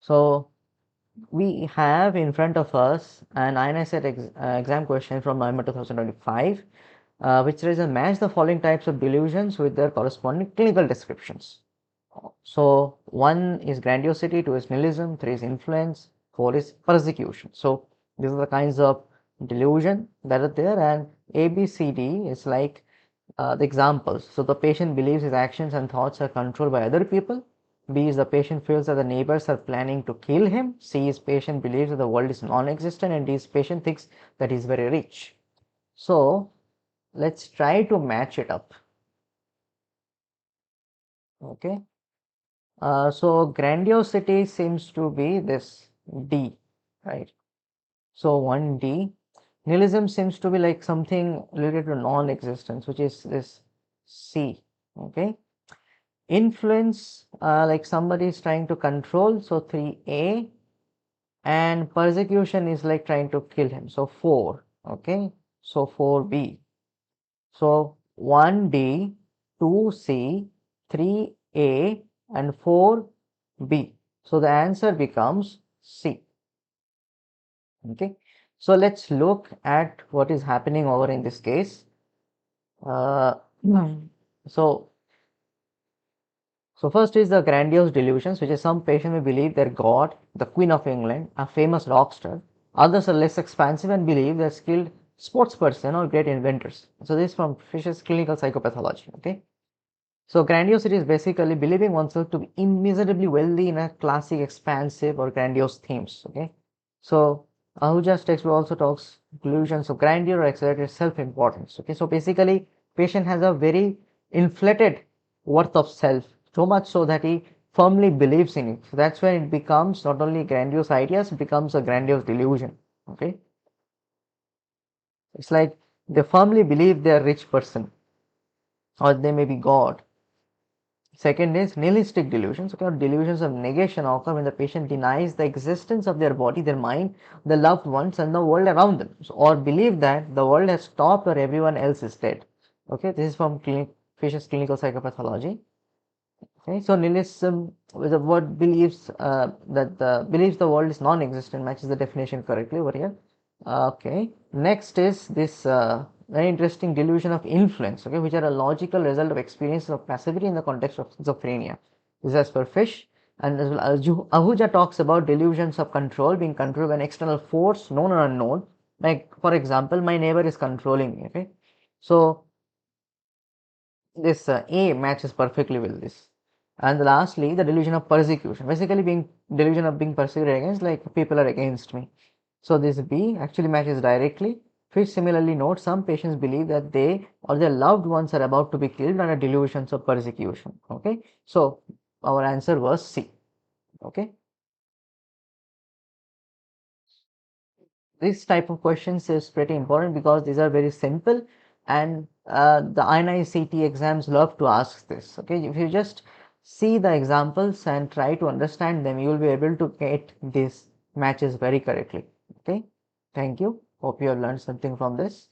So we have in front of us an INICET exam question from November 2025, which says match the following types of delusions with their corresponding clinical descriptions. So 1 is grandiosity, 2 is nihilism, 3 is influence, 4 is persecution. So these are the kinds of delusion that are there, and A, B, C, D is like the examples. So the patient believes his actions and thoughts are controlled by other people. B is the patient feels that the neighbors are planning to kill him. C is patient believes that the world is non-existent, and D is patient thinks that he is very rich. So let's try to match it up. Okay. So grandiosity seems to be this D, right? So 1D. Nihilism seems to be like something related to non-existence, which is this C. Okay. Influence, like somebody is trying to control, so 3A, and persecution is like trying to kill him, so 4. Okay, so 4B. So 1D, 2C, 3A, and 4B. So the answer becomes C. Okay, so let's look at what is happening over in this case. Uh, so So first is the grandiose delusions, which is some patient may believe they're God, the Queen of England, a famous rock star. Others are less expansive and believe they're skilled sportsperson or great inventors. So this is from Fisher's clinical psychopathology. Okay. So grandiosity is basically believing oneself to be immeasurably wealthy in a classic, expansive or grandiose themes. Okay. So Ahuja's textbook also talks delusions of grandeur or exaggerated self-importance. Okay. So basically, patient has a very inflated worth of self, so much so that he firmly believes in it. So that's when it becomes not only grandiose ideas, it becomes a grandiose delusion. Okay. It's like they firmly believe they are a rich person or they may be God. Second is nihilistic delusions. Okay, delusions of negation occur when the patient denies the existence of their body, their mind, their loved ones, and the world around them, or believe that the world has stopped or everyone else is dead. Okay, this is from Fisher's clinical psychopathology. Okay, so nihilism with the word believes believes the world is non-existent matches the definition correctly over here. Okay, next is this very interesting delusion of influence. Okay, which are a logical result of experiences of passivity in the context of schizophrenia. This is as per Fish, and as well as Ahuja talks about delusions of control being controlled by an external force, known or unknown. Like for example, my neighbor is controlling me. Okay, so this A matches perfectly with this. And lastly, the delusion of persecution, basically being delusion of being persecuted against, like people are against me. So this B actually matches directly. Fish similarly notes some patients believe that they or their loved ones are about to be killed under delusions of persecution. Okay, so our answer was C. Okay, this type of questions is pretty important because these are very simple, and the INICET exams love to ask this. Okay, if you just see the examples and try to understand them, you will be able to get these matches very correctly. Okay, thank you. Hope you have learned something from this.